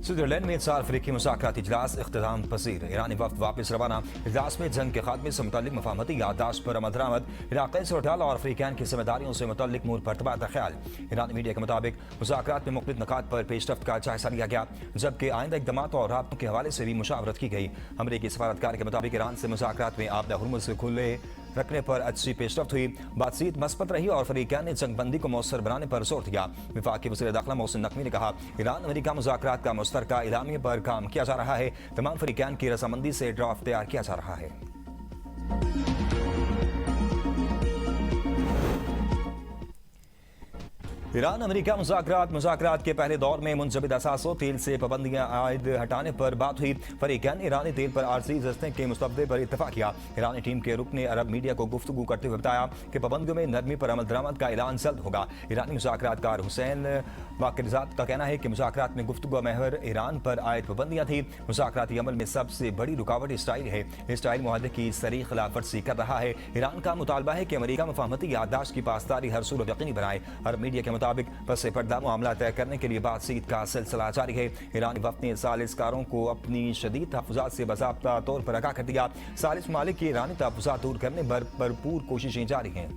Switzerland में इस साल अफ्रीकी मुज़ाकराती इजलास इख्तिताम पसीर। ईरानी वफ्द वापस रवाना। इजलास में जंग के खात्मे से मुतल्लिक मफाहमती याददाश्त पर अमल दरामद, इराक़ी सूरत-ए-हाल और अफ्रीकैन की जिम्मेदारियों से मुतल्लिक अमूर पर तबादला ख्याल। ईरानी मीडिया के मुताबिक मुज़ाकरात में मुख्तलिफ निकात पर पेशरफ्त का जायजा लिया गया, जबकि आइंदा इक़दामात और राब्तों के हवाले से भी मुशावरत की गई। अमरीकी सफारतकार के मुताबिक ईरान से मुज़ाकरात में आबदा हुर्मुज़ खुले रखने पर अच्छी पेशरफ्त हुई, बातचीत मस्बत रही और फरीकैन ने जंगबंदी को मौसर बनाने पर जोर दिया। वफाकी वज़ीर दाखिला मोहसिन नकवी ने कहा, ईरान अमेरिका मुज़ाकरात का मुश्तरका इलामिया पर काम किया जा रहा है। तमाम फरीकैन की रजामंदी से ड्राफ्ट तैयार किया जा रहा है। ईरान अमेरिका मुज़ाकरात के पहले दौर में मुंजमद असासों तेल से पाबंदियां आयद हटाने पर बात हुई। फरीकैन ने ईरानी तेल पर आरजी जस्ते के मुस्तबदे पर इत्तफाक किया। ईरानी टीम के रुकन अरब मीडिया को गुफ्तगू करते हुए बताया कि पाबंदियों में नरमी पर अमल दरामद का ऐलान जल्द होगा। ईरानी मुज़ाकरातकार हुसैन वाकिरजाद का कहना है कि मुज़ाकरात में गुफ्तगू महवर ईरान पर आयद पाबंदियां थी। मुज़ाकराती अमल में सबसे बड़ी रुकावट इसराइल है। इसराइल मुआहदे की सरी खिलाफ वर्जी कर रहा है। ईरान का मुतालबा है कि अमेरिका मफाहमती याददाश्त की पासदारी हर सूरत यकीनी बनाए। अरब मीडिया के मुताबिक पसे पर्दा मामला तय करने के लिए बातचीत का सिलसिला जारी है। ईरानी वफ्द ने सालिसकारों को अपनी शदीद तहफ़्फ़ुज़ात से बाज़ाब्ता तौर पर आगाह कर दिया। सालिस ममालिक की ईरानी तहफ़्फ़ुज़ात दूर करने पर भरपूर कोशिशें जारी हैं।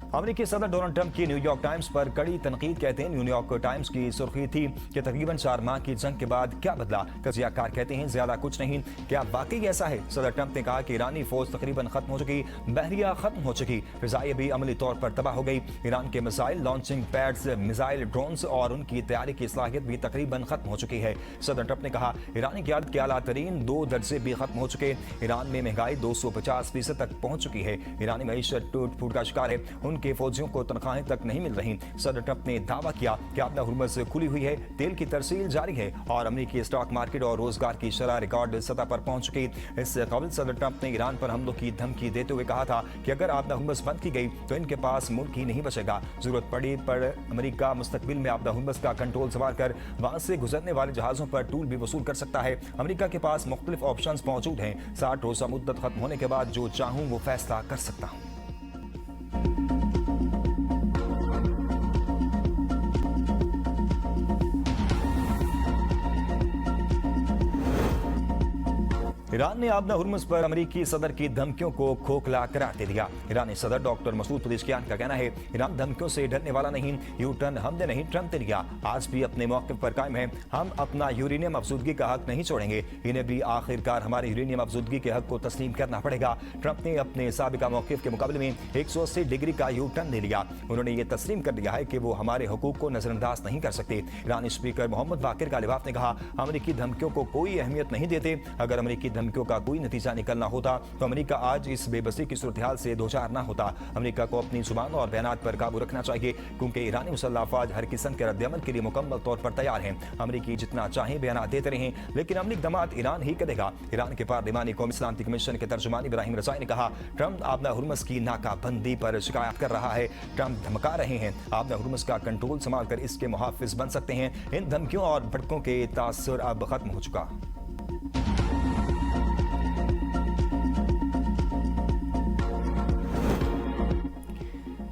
अमेरिकी सदर डोनाल्ड ट्रंप की न्यूयॉर्क टाइम्स पर कड़ी तनकीद। कहते हैं न्यूयॉर्क टाइम्स की सुर्खी थी कि तकरीबन 4 माह की जंग के बाद क्या बदला। तजियाकार कहते हैं ज्यादा कुछ नहीं। क्या वाकई ऐसा है? सदर ट्रंप ने कहा कि ईरानी फौज तकरीबन खत्म हो चुकी, बहरिया खत्म हो चुकी, फिजाई भी अमली तौर पर तबाह हो गई। ईरान के missile launching pads, missile drones और उनकी तैयारी की सलाहियत भी तकरीबन खत्म हो चुकी है। सदर ट्रंप ने कहा ईरानी क़यादत के आला तरीन 2 दर्जे भी खत्म हो चुके। ईरान में महंगाई 250% तक पहुंच चुकी है। ईरानी मईशत टूट फूट का शिकार है। उनके फौजियों को तनख्वाहें तक नहीं मिल रही। सदर ट्रंप ने दावा किया कि आबदा हुर्मुज़ खुली हुई है, तेल की तरसील जारी है और अमेरिकी स्टॉक मार्केट और रोजगार की शरह रिकॉर्ड सतह पर पहुंच चुकी। इससे कबल सदर ट्रंप ने ईरान पर हमलों की धमकी देते हुए कहा था कि अगर आबदा हुर्मुज़ बंद की गई तो इनके पास मुल्क ही नहीं बचेगा। जरूरत पड़ी पर अमेरिका मुस्तकबिल में आबदा हुर्मुज़ का कंट्रोल संभाल कर वहां से गुजरने वाले जहाजों पर टूल भी वसूल कर सकता है। अमेरिका के पास मुख्तलिफ ऑप्शंस मौजूद हैं। 60 रोज़ा मुद्दत खत्म होने के बाद जो चाहूं वो फैसला कर सकता हूं। ईरान ने आबदा हुर्मुज़ पर अमेरिकी सदर की धमकियों को खोखला करार दे दिया। ईरानी सदर डॉक्टर मसूद पेज़ेशकियान का कहना है ईरान धमकियों से डरने वाला नहीं। यू टर्न हमने नहीं ट्रंप ने लिया, आज भी अपने मौक़िफ़ पर कायम है। हम अपना यूरेनियम अफज़ूदगी का हक नहीं छोड़ेंगे। इन्हें भी आखिरकार हमारे यूरेनियम अफज़ूदगी के हक को तस्लीम करना पड़ेगा। ट्रंप ने अपने साबिका मौक़िफ़ के मुकाबले में 180 डिग्री का यू टर्न ले लिया। उन्होंने ये तस्लीम कर दिया है कि वो हमारे हुकूक को नज़रअंदाज नहीं कर सकते। ईरानी स्पीकर मोहम्मद बाकिर कालिबाफ ने कहा अमेरिकी धमकियों को कोई अहमियत नहीं देते। अगर अमेरिकी धमकियों का कोई नतीजा निकलना होता तो अमेरिका आज इस बेबसी की सूरत-ए-हाल से दो चार ना होता। अमेरिका को अपनी जुबान और बयानात पर काबू रखना चाहिए, क्योंकि ईरानी मुसल्लह अफवाज हर किस्म के रद्द-ए-अमल के लिए मुकम्मल तौर पर तैयार हैं। अमेरिकी जितना चाहें बयानात देते रहें, लेकिन अमली इक़दामात ईरान ही करेगा। ईरान के पार्लिमानी कौमी सलामती कमीशन के तर्जुमान इब्राहिम रज़ाई ने कहा ट्रंप आबदा हुर्मुज़ की नाकाबंदी पर शिकायत कर रहा है। ट्रंप धमका रहे हैं। आबदा हुर्मुज़ का कंट्रोल संभाल कर इसके मुहाफ़िज बन सकते हैं। इन धमकियों और भड़कों के तासुर अब खत्म हो चुका।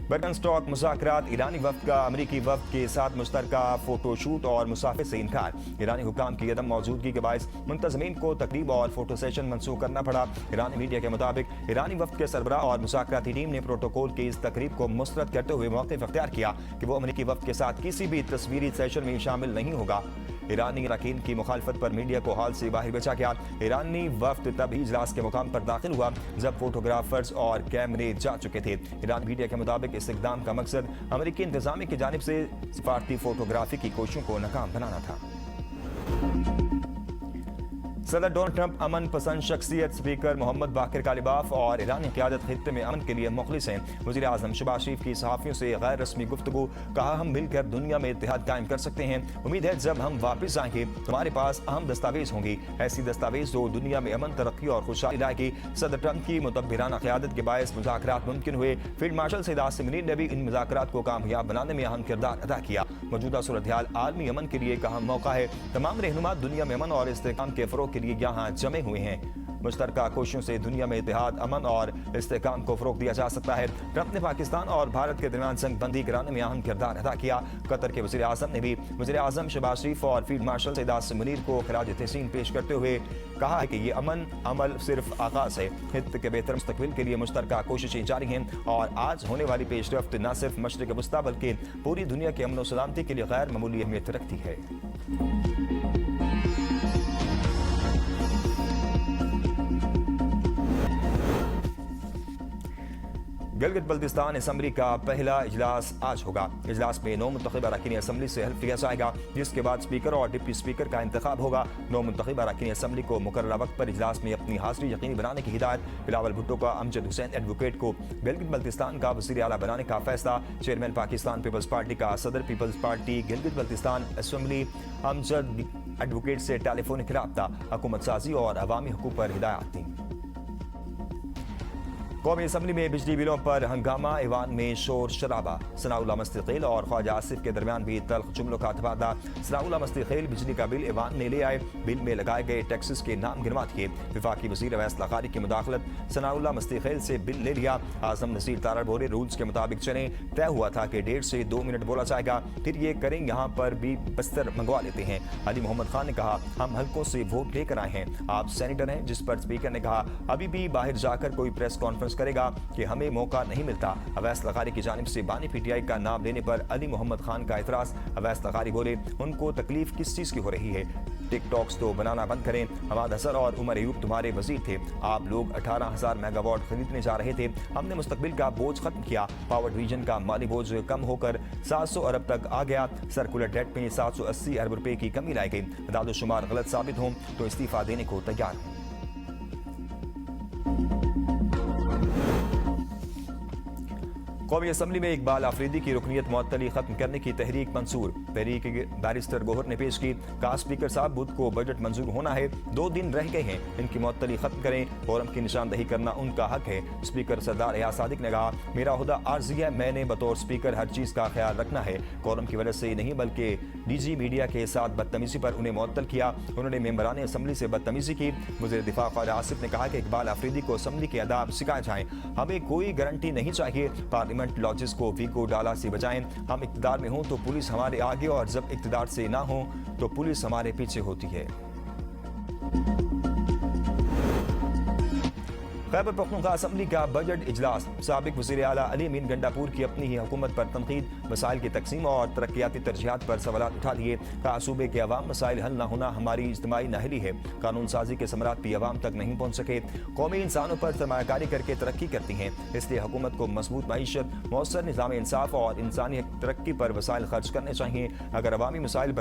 बर्गनस्टॉक मुज़ाकरात, ईरानी वफ्द का अमेरिकी वफ्द के साथ मुश्तरका फोटोशूट और मुसाफिर से इनकार। ईरानी हुकाम की अदम मौजूदगी के बायस मुंतज़मीन को तकरीब और फोटो सेशन मनसूख करना पड़ा। ईरानी मीडिया के मुताबिक ईरानी वफ्द के सरबराह और मुज़ाकराती टीम ने प्रोटोकॉल की इस तकरीब को मुस्तरद करते हुए मौक़िफ़ अख्तियार किया कि वो अमेरिकी वफ्द के साथ किसी भी तस्वीरी सेशन में शामिल नहीं होगा। ईरानी अरकान की मुखालफत पर मीडिया को हाल से बाहर भेजा गया। ईरानी वफ्द तभी इजलास के मुकाम पर दाखिल हुआ जब फोटोग्राफर्स और कैमरे जा चुके थे। ईरानी मीडिया के मुताबिक इस इक़दाम का मकसद अमेरिकी इंतजामिया की जानिब से सिफारती फोटोग्राफी की कोशिशों को नाकाम बनाना था। सदर डोनाल्ड ट्रंप अमन पसंद शख्सियत, स्पीकर मोहम्मद बाकिर कालिबाफ और ईरानी क़यादत खित्ते में अमन के लिए मुखलिस हैं। वज़ीर आज़म शहबाज शरीफ की सहाफ़ियों से गैर रस्मी गुफ्तगू, कहा हम मिलकर दुनिया में इत्तेहाद कायम कर सकते हैं। उम्मीद है जब हम वापस आएंगे तो हमारे पास अहम दस्तावेज होंगी, ऐसी दस्तावेज जो दुनिया में अमन, तरक्की और खुशहाली लाएगी। सदर ट्रंप की मुतब्बिराना क़यादत के बायस मुज़ाकरात मुमकिन हुए। फील्ड मार्शल सईद आसिम मुनीर ने भी इन मुज़ाकरात को कामयाब बनाने में अहम किरदार अदा किया। मौजूदा सूरत-ए-हाल आलमी अमन के लिए एक अहम मौका है। तमाम रहनुमा दुनिया में अमन और इस्तेहकाम के फ़रोग़ के लिए यहाँ जमे हुए हैं। मुश्तरका कोशिशों से दुनिया में इत्तेहाद, अमन और इस्तेहकाम को फरोग दिया जा सकता है। ट्रंप ने पाकिस्तान और भारत के दरमियान जंग बंदी कराने में अहम किरदार अदा किया। कतर के वज़ीर आज़म ने भी वज़ीर आज़म शहबाज शरीफ और फील्ड मार्शल सईद आसिम मुनीर को खराज तहसीन पेश करते हुए कहा है कि ये अमन अमल सिर्फ आगाज है। हित के बेहतर मुस्तकबिल के लिए मुश्तरका कोशिशें जारी हैं और आज होने वाली पेशरफ्त न सिर्फ मशरिक वस्ता बल्कि पूरी दुनिया के अमन व सलामती के लिए गैर मामूली अहमियत रखती है। गिलगित बल्तिस्तान असम्बली का पहला इजलास आज होगा। इजलास में 9 मुंतखब अरकान असम्बली से हल्फ लिया जाएगा, जिसके बाद स्पीकर और डिप्टी स्पीकर का इंतखाब होगा। 9 मुंतखब अरकान असम्बली को मुकर्ररा वक्त पर इजलास में अपनी हाजिरी यकीनी बनाने की हिदायत। बिलावल भुट्टो का अमजद हुसैन एडवोकेट को गिलगित बल्तिस्तान का वज़ीर आला बनाने का फैसला। चेयरमैन पाकिस्तान पीपल्स पार्टी का सदर पीपल्स पार्टी गिलगित बल्तिस्तान असम्बली अमजद एडवोकेट से टेलीफोनिक राब्ता, हुकूमत साजी और अवामी हुकूक पर हिदायत दी। कौमी असम्बली में बिजली बिलों पर हंगामा, ईवान में शोर शराबा। सनाउल्लाह मुस्तकील और ख्वाजा आसिफ के दरमियान भी तल्ख जुमलों का तबादला। सनाउल्लाह मुस्तकील बिजली का बिल ईवान में ले आए, बिल में लगाए गए टैक्सेस के नाम गिनवा दिए। वफाकी वज़ीर अवैस लखारी की मुदाखलत, सनाउल्लाह मुस्तकील से बिल ले लिया। आज़म नसीर तारड़ बोले रूल्स के मुताबिक चले, तय हुआ था कि 1.5 से 2 मिनट बोला जाएगा, फिर ये करें, यहाँ पर भी बस्तर मंगवा लेते हैं। अली मोहम्मद खान ने कहा हम हल्कों से वोट लेकर आए हैं, आप सेनेटर हैं। जिस पर स्पीकर ने कहा अभी भी बाहर जाकर कोई प्रेस कॉन्फ्रेंस करेगा कि हमें मौका नहीं मिलता। अवैस लखारी की जानिब से बानी पीटीआई का नाम लेने पर अली मोहम्मद खान का एतराज। अवैस लखारी बोले उनको तकलीफ किस चीज की हो रही है, टिकटॉक्स तो बनाना बंद करें। हमाद हसन और उमर अयूब तुम्हारे वजीर थे, आप लोग 18,000 मेगावाट खरीदने जा रहे थे, हमने मुस्तकबिल का बोझ खत्म किया। पावर डिवीजन का माली बोझ कम होकर 700 अरब तक आ गया। सर्कुलर डेट में 780 अरब रुपए की कमी लाई गई। दादोशुमार गलत साबित हो तो इस्तीफा देने को तैयार हूं। कौमी असम्बली में इकबाल आफरीदी की रुकनीत मुअत्तली खत्म करने की तहरीक मंसूर। तहरीक बैरिस्टर गोहर ने पेश की, कहा स्पीकर साहब बुध को बजट मंजूर होना है, 2 दिन रह गए हैं, इनकी मुअत्तली खत्म करें। फोरम की निशानदही करना उनका हक है। स्पीकर सरदार एयाज सादिक ने कहा मेरा ओहदा आर्जी है, मैंने बतौर स्पीकर हर चीज का ख्याल रखना है। कोरम की वजह से ही नहीं बल्कि डीजी मीडिया के साथ बदतमीजी पर उन्हें मुअत्तल किया। उन्होंने मेंबरान असम्बली से बदतमीजी की। वज़ीर दिफा ख्वाजा आसिफ ने कहा कि इकबाल आफरीदी को असम्बली के आदाब सिखाए जाएं, हमें कोई गारंटी नहीं चाहिए। पार्लियामेंट लॉजिस को वीको डाला से बचाएं, हम इक़्तिदार में हों तो पुलिस हमारे आगे और जब इक़्तिदार से ना हो तो पुलिस हमारे पीछे होती है। खैबर पख्तूनख्वा असम्बली का बजट इजलास। साबिक वज़ीर आला अली अमीन गंडापुर की अपनी ही हुकूमत पर तनकीद, मसाइल की तकसीम और तरक्याती तरजीहात पर सवालात उठा दिए। कहा सूबे के अवाम मसाइल हल न होना हमारी इज्तिमाई नाअहली है, कानून साजी के समरात भी अवाम तक नहीं पहुँच सके। कौमी इंसानों पर सरमायाकारी करके तरक्की करती हैं, इसलिए हुकूमत को मजबूत मईशत, मौसर निज़ाम इंसाफ और इंसानी तरक्की पर वसाइल खर्च करने चाहिए। अगर अवामी मसाइल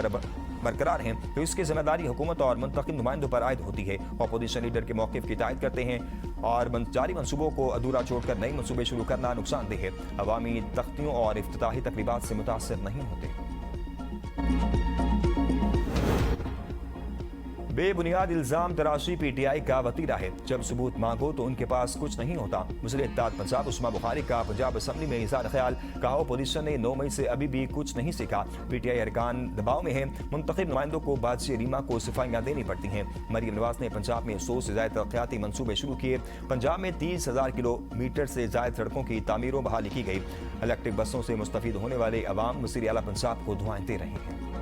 बरकरार हैं तो इसकी जिम्मेदारी हुकूमत और मुंतखब नुमाइंदों पर आयद होती है। अपोजिशन लीडर के मौक़िफ़ की तायद करते हैं और जारी मंसूबों को अधूरा छोड़कर नए मंसूबे शुरू करना नुकसानदेह है। अवामी तख्तियों और इफ्तिताही तकरीबात से मुतासिर नहीं होते। बेबुनियाद इल्जाम तराशी पीटीआई का वतीरा है, जब सबूत मांगो तो उनके पास कुछ नहीं होता। वज़ीर इत्तेहाद पंजाब उस्मा बुखारी का पंजाब असम्बली में इज़हार ख्याल, कहा अपोजिशन ने 9 मई से अभी भी कुछ नहीं सीखा। पीटीआई अरकान दबाव में है, मुंतखब नुमाइंदों को बादशाह रीमा को सिफाइयाँ देनी पड़ती हैं। मरीम नवाज ने पंजाब में 100 से ज़्यादा तरक्याती मंसूबे शुरू किए। पंजाब में 30,000 किलोमीटर से ज़्यादा सड़कों की तामीरों बहाली की गई। इलेक्ट्रिक बसों से मुस्तफीद होने वाले अवाम वज़ीर आला पंजाब को दुआएं दे रहे हैं।